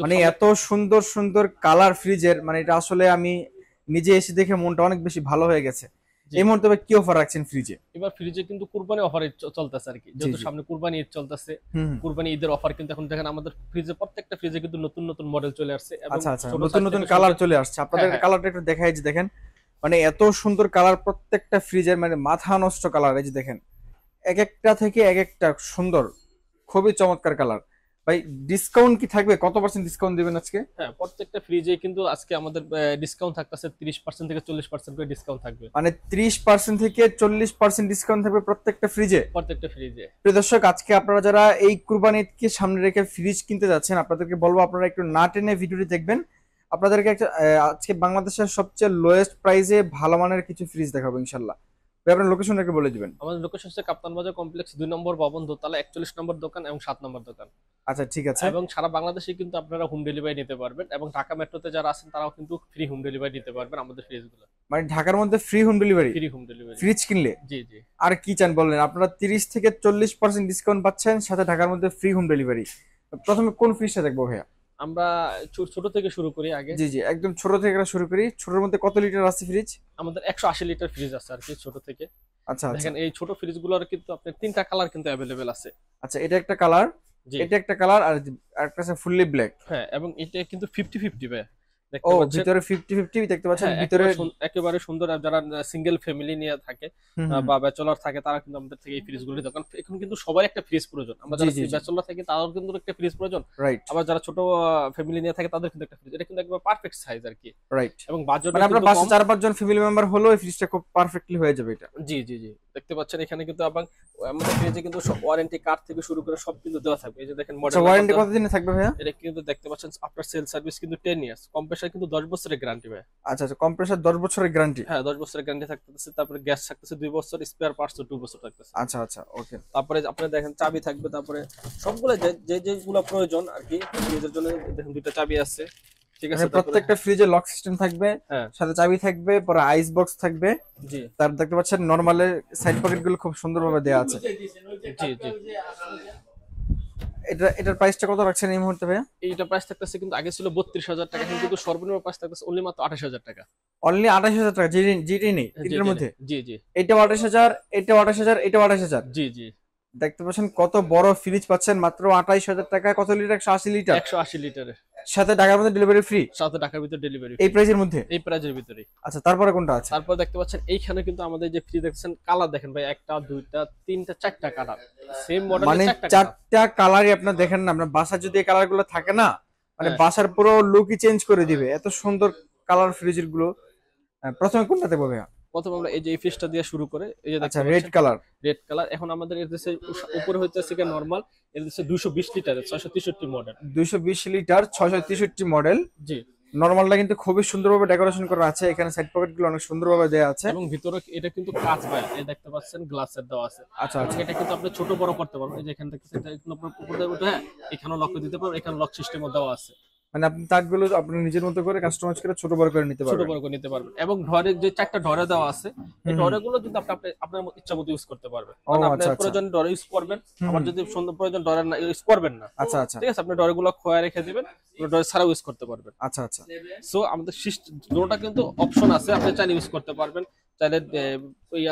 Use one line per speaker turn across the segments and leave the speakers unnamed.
মানে এত সুন্দর সুন্দর কালার ফ্রিজের, মানে এটা আসলে আমি নিজে এসে দেখে মনটা অনেক বেশি ভালো হয়ে গেছে। এই মুহূর্তে কি অফার রাখছেন ফ্রিজে?
এবার ফ্রিজে কিন্তু কুরবানি অফার চলতেছে আর কি,
জি
যেহেতু
জি।
সামনে কুরবানি ঈদ চলতেছে।
হুম।
কুরবানি ঈদের অফার কিন্তু এখন দেখেন আমাদের ফ্রিজে, প্রত্যেকটা ফ্রিজে কিন্তু নতুন নতুন মডেল চলে আসছে, এবং
আচ্ছা আচ্ছা,
ছোট
নতুন
সাইজ
নতুন
থেকে শুরু
কালার
করে।
চলে আসছে। আপনাদের
হ্যাঁ হ্যাঁ
কালারটা একটু দেখাই যে দেখেন, মানে এত সুন্দর কালার প্রত্যেকটা ফ্রিজের, মানে মাথা নষ্ট কালার। এই যে দেখেন, এক একটা থেকে এক একটা সুন্দর, খুবই চমৎকার কালার। ভাই ডিসকাউন্ট কি থাকবে? কত পার্সেন্ট ডিসকাউন্ট দিবেন আজকে?
হ্যাঁ, প্রত্যেকটা ফ্রিজে কিন্তু আজকে আমাদের ডিসকাউন্ট থাকতেছে 30% থেকে 40% করে ডিসকাউন্ট থাকবে
মানে 30% থেকে 40% ডিসকাউন্ট থাকবে প্রত্যেকটা ফ্রিজে।
প্রত্যেকটা ফ্রিজে।
প্রিয় দর্শক, আজকে আপনারা যারা এই কুরবানি ঈদকে সামনে রেখে ফ্রিজ কিনতে যাচ্ছেন, আপনাদেরকে বলবো আপনারা একটু না টেনে ভিডিওটি দেখবেন। আপনাদেরকে একটা আজকে বাংলাদেশের সবচেয়ে লোয়েস্ট প্রাইসে ভালো মানের কিছু ফ্রিজ দেখাবো ইনশাল্লাহ। ভাই আপনার লোকেশনটা একটু বলে দিবেন।
আমাদের লোকেশন হচ্ছে কাপ্তান বাজার কমপ্লেক্স 2 নম্বর ভবন, দোতলা 41 নম্বর দোকান এবং 7 নম্বর দোকান।
আচ্ছা ঠিক আছে।
এবং সারা বাংলাদেশে কিন্তু আপনারা হোম ডেলিভারি নিতে পারবেন, এবং ঢাকা মেট্রোতে যারা আছেন তারাও কিন্তু ফ্রি হোম ডেলিভারি নিতে পারবেন আমাদের ফ্রিজগুলো।
মানে ঢাকার মধ্যে free home delivery
free home delivery.
Fridge কিনলে?
জি জি।
আর কি চান বললেন, আপনারা 30 থেকে 40% ডিসকাউন্ট পাচ্ছেন, সাথে ঢাকার মধ্যে ফ্রি হোম ডেলিভারি। প্রথমে কোন ফ্রিজটা দেখবো ভাইয়া?
আমরা ছোট থেকে শুরু করি আগে।
জি জি, একদম ছোট থেকে শুরু করি। ছোটর মধ্যে কত লিটার আছে ফ্রিজ?
আমাদের 180 লিটার ফ্রিজ আছে আর কি, ছোট থেকে।
আচ্ছা আচ্ছা।
দেখেন এই ছোট ফ্রিজগুলোর কিন্তু আপনার 3টা কালার কিন্তু অ্যাভেলেবেল আছে।
আচ্ছা, এটা একটা কালার,
জি।
এটা একটা কালার, আর একটা আছে ফুললি ব্ল্যাক।
হ্যাঁ, এবং এটা কিন্তু 50-50 ভাই,
ও,
দেখতে পাচ্ছেন।
ভিতরে 50-50 দেখতে পাচ্ছেন
হ্যাঁ,
ভিতরে।
একেবারে সুন্দর। আর যারা সিঙ্গেল ফ্যামিলি নিয়ে থাকে
হুম হুম।
বা ব্যাচেলর থাকে, তারা কিন্তু আমাদের থেকে এই ফ্রিজগুলো নিতে পারেন। এখন কিন্তু সবার একটা ফ্রিজ প্রয়োজন। আমরা
জি
যারা
জি জি।
ব্যাচেলর থাকি তাদের কিন্তু একটা ফ্রিজ প্রয়োজন।
রাইট
আবার যারা ছোট ফ্যামিলি নিয়ে থাকে তাদের কিন্তু একটা ফ্রিজ। এটা কিন্তু একবার পারফেক্ট সাইজ আর কি,
রাইট।
এবং বাজেটও
মানে আপনার
কিন্তু
বাসা
কম।
4-5 জন ফ্যামিলি মেম্বার হলেও এই ফ্রিজটা খুব পারফেক্টলি হয়ে যাবে এটা।
জি জি জি, দেখতে পাচ্ছেন এখানে কিন্তু আবার আমাদের ফ্রিজে কিন্তু সব ওয়ারেন্টি কার্ড থেকে শুরু করে সব কিন্তু দেওয়া থাকবে। এই যে দেখেন
আচ্ছা,
মডেল
ওয়ারেন্টি
নাম্বার।
কতদিনে থাকবে ভাইয়া?
এটা কিন্তু দেখতে পাচ্ছেন আপনার সেল সার্ভিস কিন্তু 10 ইয়ার্স, কম্প্রেসার কিন্তু 10 বছরের গ্যারান্টি ভাই।
আচ্ছা আচ্ছা, কম্প্রেসার 10 বছরের গ্যারান্টি।
হ্যাঁ, 10 বছরের গ্যারান্টি থাকতেছে। তারপরে গ্যাস থাকতেছে 2 বছর, স্পেয়ার পার্টস 2 বছর থাকতেছে।
আচ্ছা আচ্ছা, ওকে।
তারপরে আপনি দেখেন চাবি থাকবে। তারপরে সবগুলো যে যে যেগুলো প্রয়োজন আর কি ফ্রিজের জন্য, দেখেন 2টা চাবি আছে। ঠিক
মানে
আছে, তারপরে
প্রত্যেকটা ফ্রিজে লক সিস্টেম থাকবে,
হ্যাঁ।
সাথে চাবি থাকবে, পরে আইস বক্স থাকবে।
জি
তার দেখতে পাচ্ছেন নরমালের সাইড পকেট গুলো খুব সুন্দরভাবে দেওয়া আছে।
জি জি।
এটার প্রাইসটা কত রাখছেন এই মুহূর্তে ভাইয়া?
এইটা প্রাইস থাকতেছে কিন্তু আগে ছিল 32,000 টাকা, এখন কিন্তু সর্বনিম্ন প্রাইস থাকতেছে অনলি মাত্র 28,000 টাকা।
অনলি 28,000 টাকা? জিটি জিটি নেই তিনটার মধ্যে?
জি জি
এটাও 28,000, এটাও 28,000, এটাও 28,000।
জি জি।
দেখতে পাচ্ছেন কত বড় ফ্রিজ পাচ্ছেন মাত্র 28,000 টাকা। কত লিটার? 180 লিটার।
180 লিটারের
সাথে ঢাকার মধ্যে ডেলিভারি ফ্রি
সাথে ঢাকার ভিতরে ডেলিভারি
এই
ফ্রি,
প্রাইসের মধ্যে?
এই প্রাইজের ভিতরে।
আচ্ছা, তারপরে কোনটা আছে?
তারপর দেখতে পাচ্ছেন এইখানে কিন্তু আমাদের যে ফ্রি দেখছেন কালার দেখেন ভাই, একটা দুইটা তিনটা চারটা কালার, সেম মডেলের
মানে
চারটা কালার।
চারটা কালারই আপনার দেখেন না, আপনার বাসা যদি এই কালার গুলো থাকে না, মানে
হ্যাঁ।
বাসার পুরো লুকই চেঞ্জ করে দিবে, এত সুন্দর কালার ফ্রিজের গুলো। প্রথমে কোনটা দেবো ভাইয়া?
প্রথমে আমরা এই যে এই ফিশটা দিয়ে শুরু করে, এই যে
আচ্ছা,
দেখতে
রেড
পাচ্ছেন
কালার।
Red colour. এখন আমাদের এর দেশে উপরে হইতেছে কি নরমাল, এর দেশে 220 লিটারের 663 মডেল।
220 লিটার 663 মডেল।
জি।
নরমালটা কিন্তু খুবই সুন্দরভাবে ডেকোরেশন করা আছে, এখানে সাইড পকেট গুলো অনেক সুন্দরভাবে দেওয়া আছে।
এবং ভিতরে এটা কিন্তু কাঁচ ভাই, এই দেখতে পাচ্ছেন গ্লাসের দেওয়া আছে।
আচ্ছা
এবং
আচ্ছা।
এটা কিন্তু আপনি ছোট বড় করতে পারবেন। এই যে এখান থেকে সেটা কিন্তু আপনার উপরে উঠে, হ্যাঁ, এখানেও লক দিতে পারবেন, এখানে লক সিস্টেমও দেওয়া আছে।
মানে আপনি তাকগুলো আপনি নিজের মতো করে কাস্টমাইজ করে ছোট বড় করে নিতে
ছোট
পারবেন।
বড় করে নিতে পারবেন। এবং ঢরে যে চারটা ঢরে দেওয়া আছে, এই
হুম হুম।
ঢরে গুলো কিন্তু আপনি আপনার ইচ্ছা মতো ইউজ করতে পারবেন।
ও
মানে
আচ্ছা
আপনার
আচ্ছা।
প্রয়োজন ঢরে ইউজ করবেন,
হুম
আবার
হুম।
যদি সুন্দর প্রয়োজন ঢরে না ইউজ করবেন না,
আচ্ছা আচ্ছা
ঠিক আছে, আপনি ঢরে গুলো খোয়া রেখে দিবেন, ঢরে ছাড়া ইউজ করতে পারবেন।
আচ্ছা আচ্ছা।
সো আমাদের দুটোটা কিন্তু অপশন আছে, আপনি চাইলে ইউজ করতে পারবেন, চাইলে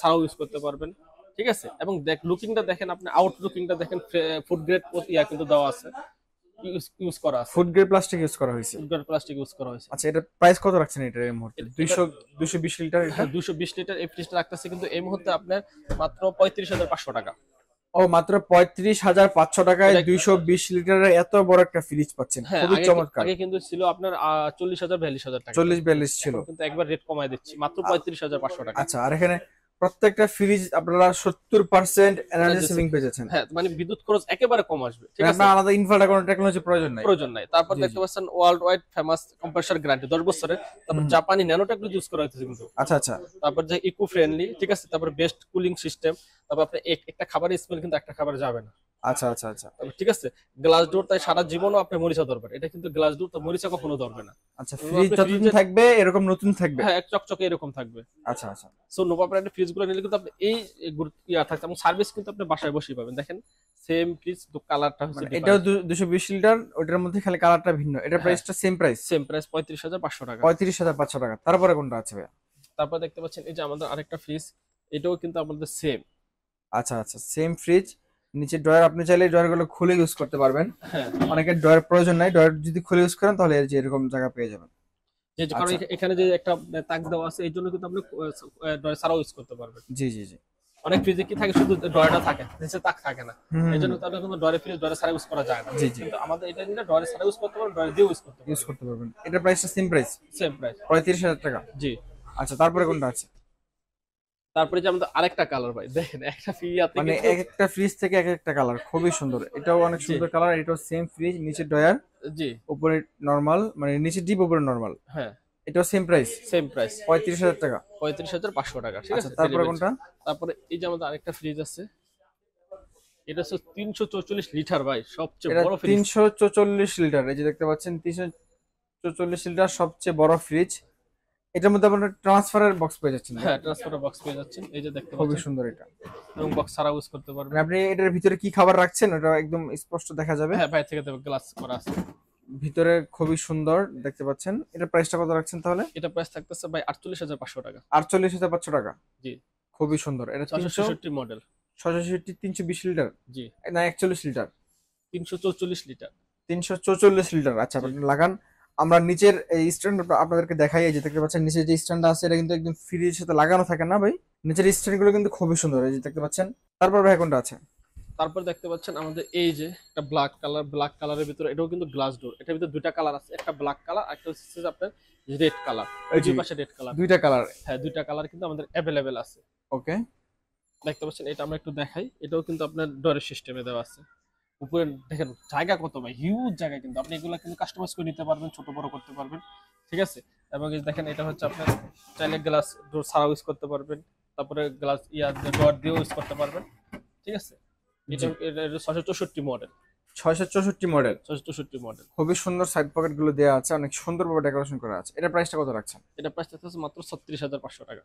ছাড়াও ইউজ করতে পারবেন। ঠিক আছে, এবং লুকিংটা দেখেন, আপনি আউট লুকিংটা দেখেন, ফুড গ্রেড কিন্তু দেওয়া আছে, ইউজ করা আছে।
ফুড গ্রেড প্লাস্টিক ইউজ করা হয়েছে।
ফুড গ্রেড প্লাস্টিক ইউজ করা হয়েছে।
আচ্ছা, এটা প্রাইস কত রাখছেন এটা এই মুহূর্তে? 220 লিটার এটা?
হ্যাঁ, 220 লিটার এই ফ্রিজটা রাখতেছে কিন্তু এই মুহূর্তে আপনার মাত্র 35,500 টাকা।
ও, মাত্র 35,500 টাকায় 220 লিটারের এত বড় একটা ফ্রিজ পাচ্ছেন,
হ্যাঁ,
খুবই
আগে
চমৎকার।
আগে কিন্তু ছিল আপনার 40,000-42,000 টাকা,
40-42 ছিল।
এখন কিন্তু একবার রেট কমায় দিচ্ছি মাত্র 35,500 টাকা।
আচ্ছা, আর এখানে প্রত্যেকটা ফ্রিজ আপনারা 70% এনার্জি সেভিং পেয়ে যাচ্ছেন।
হ্যাঁ, মানে বিদ্যুৎ খরচ একেবারে কম আসবে। ঠিক
মানে
আছে,
আপনার আলাদা ইনভার্টার কোনো টেকনোলজি প্রয়োজন নাই।
প্রয়োজন নাই। তারপর
জি
দেখতে
জি।
পাচ্ছেন world wide famous compressor guarantee 10 বছরের। তারপর
হুম।
জাপানি ন্যানো টেকনোলজি ইউজ করা হয়েছে কিন্তু।
আচ্ছা আচ্ছা।
তারপর যে ইকো ফ্রেন্ডলি, ঠিক আছে, তারপর বেস্ট কুলিং সিস্টেম। তারপর আপনি একটা খাবারের স্মেল কিন্তু একটা খাবার যাবে না।
আচ্ছা আচ্ছা আচ্ছা।
তারপর ঠিক আছে, গ্লাস ডোর, তাই সারা জীবনও আপনি মরিচা ধরবেন। এটা কিন্তু গ্লাস ডোর, তো মরিচা কখনো ধরবে না।
আচ্ছা,
এবং
ফ্রিজ
আপনি
যতদিন থাকবে এরকম নতুন থাকবে?
হ্যাঁ, এক চকচকে এরকম থাকবে।
আচ্ছা আচ্ছা।
সো নোভা ব্র্যান্ডের ফ্রিজ গুলো নিলে কিন্তু আপনি এই থাকছে, এবং সার্ভিস কিন্তু আপনি বাসায় বসেই পাবেন। দেখেন সেম ফ্রিজ, তো কালারটা হচ্ছে
মানে এটাও 220 লিটার, ওটার মধ্যে খালি কালারটা ভিন্ন, এটার
হ্যাঁ
প্রাইসটা সেম প্রাইস
সেম প্রাইস 35,500 টাকা।
35,500 টাকা। তারপরে কোনটা আছে ভাইয়া?
তারপর দেখতে পাচ্ছেন এই যে আমাদের আরেকটা ফ্রিজ, এটাও কিন্তু আমাদের সেম।
আচ্ছা আচ্ছা, সেম ফ্রিজ, নিচে ড্রয়ার, আপনি চাইলে ড্রয়ার গুলো খুলে ইউজ করতে পারবেন।
হ্যাঁ
অনেকের ড্রয়ার প্রয়োজন নাই, ড্রয়ার যদি খুলে ইউজ করেন তাহলে এই যে এরকম জায়গা পেয়ে যাবেন।
কারণ
আচ্ছা,
এখানে যে একটা তাক দেওয়া আছে, এই জন্য কিন্তু আপনি ড্রয়ার ছাড়াও ইউজ করতে পারবেন।
জি জি জি।
অনেক ফ্রিজে কি থাকে, শুধু ড্রয়ারটা থাকে, নিচে তাক থাকে না।
হুম,
এই জন্য তাদের কিন্তু ড্রয়ার ফ্রিজ ড্রয়ার ছাড়া ইউজ করা যায় না।
জি জি,
কিন্তু আমাদের এটা নিলে ড্রয়ার ছাড়া ইউজ করতে পারবেন, ড্রয়ার দিয়ে ইউজ করতে
ইউজ
পারবেন।
করতে পারবেন। এটার প্রাইসটা সেম প্রাইস
সেম প্রাইস।
35,000 টাকা।
জি।
আচ্ছা, তারপরে কোনটা আছে?
তারপরে যে আমাদের আরেকটা কালার ভাই দেখেন, একটা ফ্রিয়াতে
মানে
কিন্তু
এক একটা ফ্রিজ থেকে এক একটা কালার, খুবই সুন্দর। এটাও অনেক
জি
সুন্দর কালার, এটাও সেম ফ্রিজ, নিচে ড্রয়ার,
জি
উপরে নরমাল, মানে নিচে ডিপ উপরে নরমাল।
হ্যাঁ
এটাও সেম প্রাইস
সেম প্রাইস
35,000 টাকা।
35,500 টাকা, ঠিক
আচ্ছা,
আছে।
তারপরে কোনটা?
তারপরে এই যে আমাদের আরেকটা ফ্রিজ আছে, এটা হচ্ছে 344 লিটার ভাই, সবচেয়ে
এটা
বড় ফ্রিজ।
344 লিটার, এই যে দেখতে পাচ্ছেন 344 লিটার, সবচেয়ে বড় ফ্রিজ। এটার মধ্যে আপনার ট্রান্সফারের বক্স পেয়ে যাচ্ছেন।
হ্যাঁ ট্রান্সফার বক্স পেয়ে যাচ্ছেন, এই যে দেখতে
খুবই
পাচ্ছেন,
সুন্দর এটা।
এবং বক্স ছাড়া ইউজ করতে
মানে
পারবেন।
আপনি এটার ভিতরে কি খাবার রাখছেন ওটা একদম স্পষ্ট দেখা যাবে।
হ্যাঁ বাইরে থেকে দেবে, গ্লাস করা আছে।
ভিতরে খুবই সুন্দর দেখতে পাচ্ছেন। এটার প্রাইসটা কত রাখছেন তাহলে?
এটা প্রাইস থাকতেছে ভাই 48,500 টাকা।
48,500 টাকা।
জি।
খুবই সুন্দর। এটা
466 মডেল।
366, 320 লিটার
জি।
না 41 লিটার?
344 লিটার।
344 লিটার। আচ্ছা,
জি।
আপনি লাগান। আমরা নিচের এই স্ট্যান্ড আপনাদেরকে দেখাই, এই যে দেখতে পাচ্ছেন নিচে যে স্ট্যান্ডটা আছে, এটা কিন্তু একদম ফ্রিজের সাথে লাগানো থাকে না ভাই। নিচের স্ট্যান্ড গুলো কিন্তু খুবই সুন্দর, এই যে দেখতে পাচ্ছেন। তারপর ভাই কোনটা আছে?
তারপর দেখতে পাচ্ছেন আমাদের এই যে একটা ব্ল্যাক কালারের ভিতরে, এটাও কিন্তু গ্লাস ডোর। এটার ভিতরে দুইটা কালার আছে, একটা ব্ল্যাক কালার, একটা হচ্ছে যে আপনার রেড কালার।
এই যে
দুই পাশে রেড কালার।
দুইটা কালার।
হ্যাঁ দুইটা কালার কিন্তু আমাদের অ্যাভেলেবেল আছে।
ওকে।
দেখতে পাচ্ছেন, এটা আমরা একটু দেখাই, এটাও কিন্তু আপনার ডোরের সিস্টেমে দেওয়া আছে। উপরে দেখেন জায়গা কত ভাই, হিউজ জায়গা, কিন্তু আপনি এগুলো কিন্তু কাস্টমাইজ করে নিতে পারবেন, ছোট বড় করতে পারবেন, ঠিক আছে। এবং এই দেখেন, এটা হচ্ছে আপনার চাইলে গ্লাস ডোর ছাড়াও ইউজ করতে পারবেন, তারপরে গ্লাস ডোর দিয়েও ইউজ করতে পারবেন, ঠিক আছে। এটা এটা 664 মডেল।
664 মডেল।
664 মডেল।
খুবই সুন্দর, সাইড পকেট গুলো দেওয়া আছে, অনেক সুন্দরভাবে ডেকোরেশন করা আছে। এটা প্রাইসটা কত রাখছেন?
এটা প্রাইস থাকতেছে মাত্র 36,500 টাকা।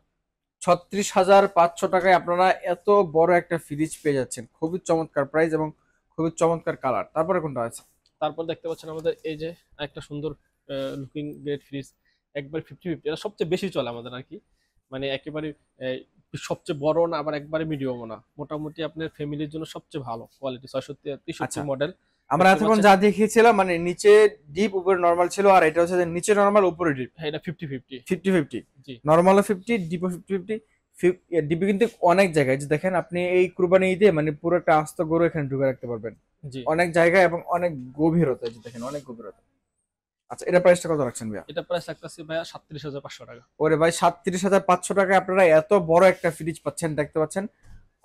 36,500 টাকায় আপনারা এত বড় একটা ফ্রিজ পেয়ে যাচ্ছেন। খুবই চমৎকার প্রাইস এবং খুবই চমৎকার কালার। তারপরে কোনটা আছে?
তারপর দেখতে পাচ্ছেন আমাদের এই যে একটা সুন্দর লুকিং গ্রেট ফ্রিজ, একবার 50-50, এটা সবচেয়ে বেশি চলে আমাদের আর কি। মানে একেবারে সবচেয়ে বড় না, আবার একবারে মিডিয়ামও না, মোটামুটি আপনার ফ্যামিলির জন্য সবচেয়ে ভালো কোয়ালিটি। 663
আচ্ছা,
মডেল।
আমরা
দেখতে
এতক্ষণ
পাচ্ছেন,
যা দেখিয়েছিলাম মানে নিচে ডিপ উপরে নরমাল ছিল, আর এটা হচ্ছে যে নিচে নরমাল উপরে ডিপ।
হ্যাঁ এটা 50-50।
50-50,
জি
নরমালও 50, ডিপও 50-50। ডিপে কিন্তু অনেক জায়গায়, যে দেখেন আপনি এই কুরবানি ঈদে মানে পুরো একটা আস্ত গরু এখানে ঢুকে রাখতে পারবেন
জি।
অনেক জায়গায়, এবং অনেক গভীরতা, যে দেখেন অনেক গভীরতা। আচ্ছা, এটা প্রাইসটা কত রাখছেন ভাইয়া?
এটা প্রাইস থাকতেছে ভাইয়া 37,500 টাকা।
ওরে ভাই, 37,500 টাকায় আপনারা এত বড় একটা ফ্রিজ পাচ্ছেন, দেখতে পাচ্ছেন।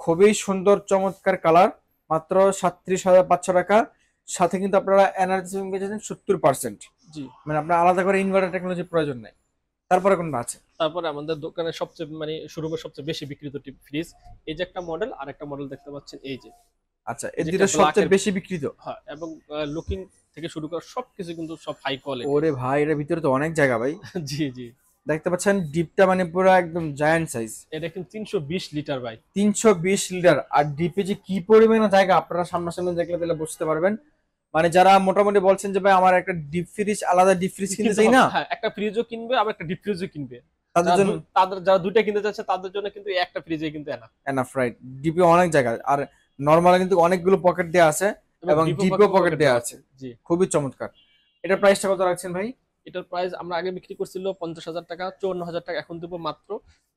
খুবই সুন্দর চমৎকার কালার, মাত্র 37,500 টাকা। সাথে কিন্তু আপনারা এনার্জি সেভিং পেয়ে যাচ্ছেন 70%।
জি।
মানে আপনার আলাদা করে ইনভার্টার টেকনোলজির প্রয়োজন নেই। তারপরে কোনটা আছে?
তারপরে আমাদের দোকানে সবচেয়ে মানে শোরুমের সবচেয়ে বেশি বিক্রিত ফ্রিজ, এই যে একটা মডেল, আর একটা মডেল দেখতে পাচ্ছেন এই যে।
আচ্ছা,
এই
এর
যে
দুটো
একটা black
সবচেয়ে
এর-
বেশি বিক্রিত।
হ্যাঁ, এবং লুকিং থেকে শুরু করে সবকিছু কিন্তু সব হাই কোয়ালিটি।
ওরে ভাই, এর ভিতরে তো অনেক জায়গা ভাই।
জি জি।
দেখতে পাচ্ছেন ডিপটা মানে পুরো একদম জায়ান্ট সাইজ।
এটা কিন্তু 320 লিটার ভাই।
320 লিটার, আর ডিপে যে কি পরিমাণে জায়গা আপনারা সামনাসামনি দেখলে তাহলে বুঝতে পারবেন। মানে যারা মোটামুটি বলছেন যে ভাই আমার একটা ডিপ ফ্রিজ, আলাদা ডিপ ফ্রিজ কিনতে
কিন্তু
চাই না,
হ্যাঁ, একটা ফ্রিজও কিনবে, আবার একটা ডিপ ফ্রিজও কিনবে,
তাদের জন্য
তাদের যারা দুইটা কিনতে চাচ্ছে তাদের জন্য কিন্তু এই একটা ফ্রিজে কিন্তু এনা।
Enough, right. ডিপে অনেক জায়গা, আর নরমালে কিন্তু অনেকগুলো পকেট দেওয়া আছে, এবং ডিপেও পকেট দেওয়া আছে।
জি।
খুবই চমৎকার। এটার প্রাইসটা কত রাখছেন ভাই?
এটার প্রাইস আমরা আগে বিক্রি করছিল 50,000 টাকা, 54,000 টাকা, এখন দেবো মাত্র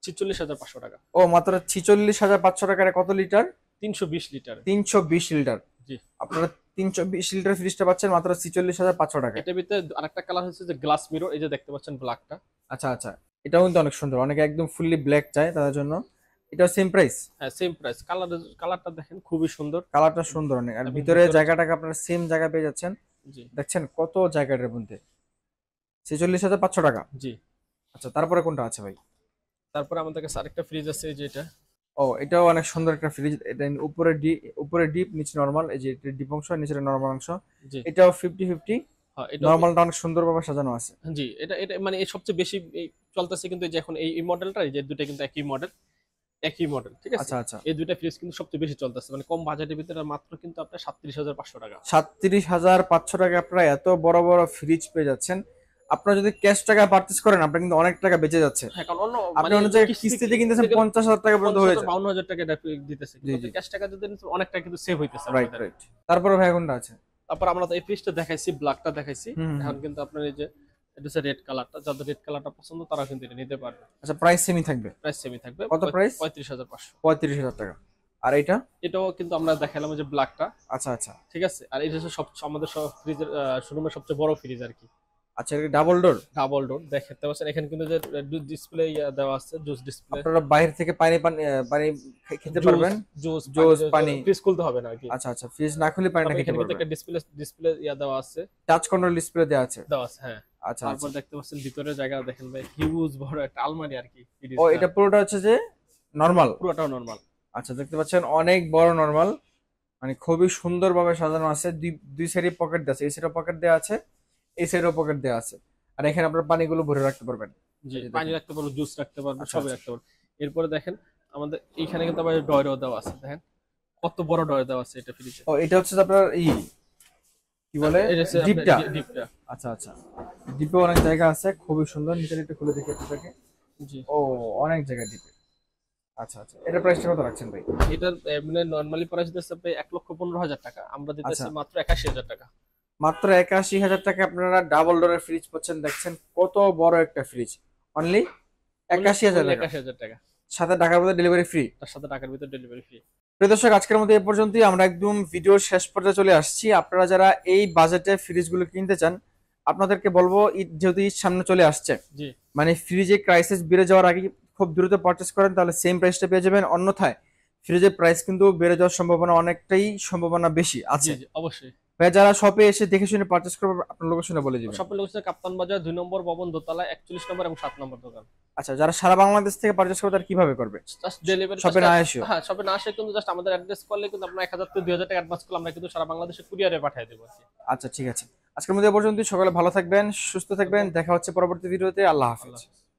46,500 টাকা।
ও, মাত্র 46,500 টাকার কত লিটার?
320 লিটার।
320 লিটার।
জি।
আপনারা 320 লিটার ফ্রিজটা পাচ্ছেন মাত্র 46,500 টাকায়।
এটার ভিতরে আরেকটা কালার হচ্ছে যে গ্লাস মিরর, এই যে দেখতে পাচ্ছেন ব্ল্যাকটা।
আচ্ছা আচ্ছা, এটাও কিন্তু অনেক সুন্দর, অনেকে একদম ফুললি ব্ল্যাক চায় তাদের জন্য। এটাও সেম প্রাইস।
হ্যাঁ সেম প্রাইস। কালারটা দেখেন খুবই সুন্দর।
কালারটা সুন্দর অনেক, আর
এবং
ভিতরে
ভিতরে
জায়গাটাকে আপনারা সেম জায়গা পেয়ে যাচ্ছেন।
জি
দেখছেন কত জায়গাটার মধ্যে, 46,500 টাকা।
জি।
আচ্ছা, তারপরে কোনটা আছে ভাই?
তারপরে আমাদের কাছে আরেকটা ফ্রিজ আছে, এই যে এটা।
ও, এটাও অনেক সুন্দর একটা ফ্রিজ। এটা উপরে ডিপ, নিচে নরমাল, এই যে এটা ডিপ অংশ, নিচে নরমাল অংশ।
জি।
এটাও 50-50।
হ্যাঁ এটা
নরমালটা অনেক সুন্দরভাবে সাজানো আছে।
জি। এটা এটা মানে এই সবচেয়ে বেশি এই চলতেছে কিন্তু, এই যে এখন এই মডেলটা, এই যে দুটো কিন্তু একই মডেল। একই মডেল, ঠিক আছে।
আচ্ছা আচ্ছা,
এই দুইটা ফ্রিজ কিন্তু সবচেয়ে বেশি চলতেছে, মানে কম বাজেটের ভিতরে মাত্র কিন্তু আপনার 37,500 টাকা।
37,500 টাকা আপনারা এত বড় বড় ফ্রিজ পেয়ে যাচ্ছেন। আপনারা যদি ক্যাশ টাকা পারচেজ করেন আপনার কিন্তু অনেক টাকা বেঁচে যাচ্ছে।
হ্যাঁ, কারণ অন্য
আপনি অন্য জায়গায় কিস্তিতে কিনতেছেন 50,000 টাকা পর্যন্ত হয়ে যায়।
50,000 টাকা এটা দিতেছে,
জি
কিন্তু
জি,
ক্যাশ টাকা যদি নিতে অনেক টাকা কিন্তু সেভ হইতেছে
রাইট
আমাদের।
রাইট। তারপরে ভাই কোনটা আছে?
তারপর আমরা তো এই ফ্রিজটা দেখাইছি, ব্ল্যাকটা দেখাইছি।
হুম হুম
এখন
হুম।
কিন্তু আপনার এই যে এটা হচ্ছে রেড কালারটা, যাদের রেড কালারটা পছন্দ তারা কিন্তু এটা নিতে পারবে।
আচ্ছা, প্রাইস সেমই থাকবে?
প্রাইস সেমই থাকবে,
কত প্রাইস?
35,500।
35,000 টাকা। আর এইটা?
এটাও কিন্তু আমরা দেখালাম যে ব্ল্যাকটা,
আচ্ছা আচ্ছা
ঠিক আছে। আর এটা হচ্ছে সব আমাদের সব ফ্রিজের শোরুমের সবচেয়ে বড় ফ্রিজ আর কি,
আচ্ছা, এটা ডাবল ডোর?
Double door. দেখতে পাচ্ছেন এখানে কিন্তু যে ডিসপ্লে দেওয়া আছে, জুস ডিসপ্লে,
আপনারা বাইরে থেকে পানি পানি পানি খেতে পারবেন?
জুস
জুস পানি?
ফ্রিজ খুলতে হবে না আর কি।
আচ্ছা আচ্ছা, ফ্রিজ না খুলে পানিটা
তারপর
খেতে
এখানে কিন্তু
পারবেন।
একটা ডিসপ্লে দেওয়া আছে,
টাচ কন্ট্রোল ডিসপ্লে দেওয়া আছে?
দেওয়া আছে, হ্যাঁ।
আচ্ছা
তারপর
আচ্ছা।
দেখতে পাচ্ছেন ভিতরে জায়গা দেখেন ভাই, হিউজ বড় একটা আলমারি আর কি
ও,
ফ্রিজটা।
এটা পুরোটা হচ্ছে যে নরমাল?
পুরোটাও নরমাল।
আচ্ছা, দেখতে পাচ্ছেন অনেক বড় নরমাল, মানে খুবই সুন্দরভাবে সাজানো আছে। দুই দুই সাইডে পকেট দেওয়া আছে, এই সাইডে পকেট দেওয়া আছে, এই সাইডেও পকেট দেওয়া আছে। আর এখানে আপনার পানিগুলো ভরে রাখতে পারবেন।
জি,
এই যে
পানি
দেখেন।
রাখতে পারবো, জুস রাখতে পারবো,
আচ্ছা
সবই
আচ্ছা।
রাখতে পারবো। এরপরে দেখেন আমাদের এইখানে কিন্তু আবার ডয়রও দেওয়া আছে, দেখেন কত বড় ডয় দেওয়া আছে এটা ফ্রিজে।
ও, এটা হচ্ছে যে আপনার কি বলে,
এটা হচ্ছে
ডিপটা?
ডিপটা।
আচ্ছা আচ্ছা, ডিপে অনেক জায়গা আছে, খুবই সুন্দর। নিচে একটু খুলে দেখি আপনাকে।
জি,
ও, অনেক জায়গা ডিপে। আচ্ছা আচ্ছা, এটা প্রাইসটা কত রাখছেন ভাই?
এটার মানে নরমালি প্রাইস দিতেছে প্রায় 1,15,000 টাকা, আমরা দিতেছি
আচ্ছা,
মাত্র 81,000 টাকা।
মাত্র 81,000 টাকা আপনারা ডাবল ডোরের ফ্রিজ পাচ্ছেন। দেখছেন কত বড় একটা ফ্রিজ, অনলি 81,000 টাকা।
81,000 টাকা,
সাথে ঢাকার মধ্যে ডেলিভারি ফ্রি।
তার সাথে টাকার ভিতর ডেলিভারি ফ্রি।
প্রিয় দর্শক, আজকের মতো এ পর্যন্তই। আমরা একদম ভিডিওর শেষ পর্যায়ে চলে আসছি। আপনারা যারা এই বাজেটে ফ্রিজগুলো কিনতে চান, আপনাদেরকে বলবো যেহেতু ঈদ সামনে চলে আসছে,
জি
মানে ফ্রিজে ক্রাইসিস বেড়ে যাওয়ার আগে খুব দ্রুত পারচেস করেন, তাহলে সেম প্রাইসটা পেয়ে যাবেন। অন্যথায় ফ্রিজের প্রাইস কিন্তু বেড়ে যাওয়ার সম্ভাবনা অনেকটাই সম্ভাবনা বেশি
জি
আছে।
জি, অবশ্যই।
ভাই, যারা শপে এসে দেখে শুনে পারচেস করবে আপনার লোকেশনে বলে দিবেন।
শপের লোকেশন কাপ্তান বাজার 2 নম্বর ভবন, দোতলা, 41 নম্বর এবং 7 নম্বর দোকান।
আচ্ছা, যারা সারা বাংলাদেশ থেকে পারচেস করবে তারা কিভাবে করবে?
জাস্ট ডেলিভারি
শপে না এসেও?
হ্যাঁ, শপে না আসে কিন্তু জাস্ট আমাদের অ্যাড্রেস করলে কিন্তু আপনার 1,000 থেকে 2,000 টাকা অ্যাডভান্স করলে আমরা কিন্তু সারা বাংলাদেশে কুরিয়ারে পাঠিয়ে দেবো আর কি।
আচ্ছা, ঠিক আছে। আজকের মধ্যে এ পর্যন্তই। সকালে ভালো থাকবেন, সুস্থ থাকবেন। দেখা হচ্ছে পরবর্তী ভিডিওতে। আল্লাহ
আল্লাহ
হাফেজ।
হাফেজ।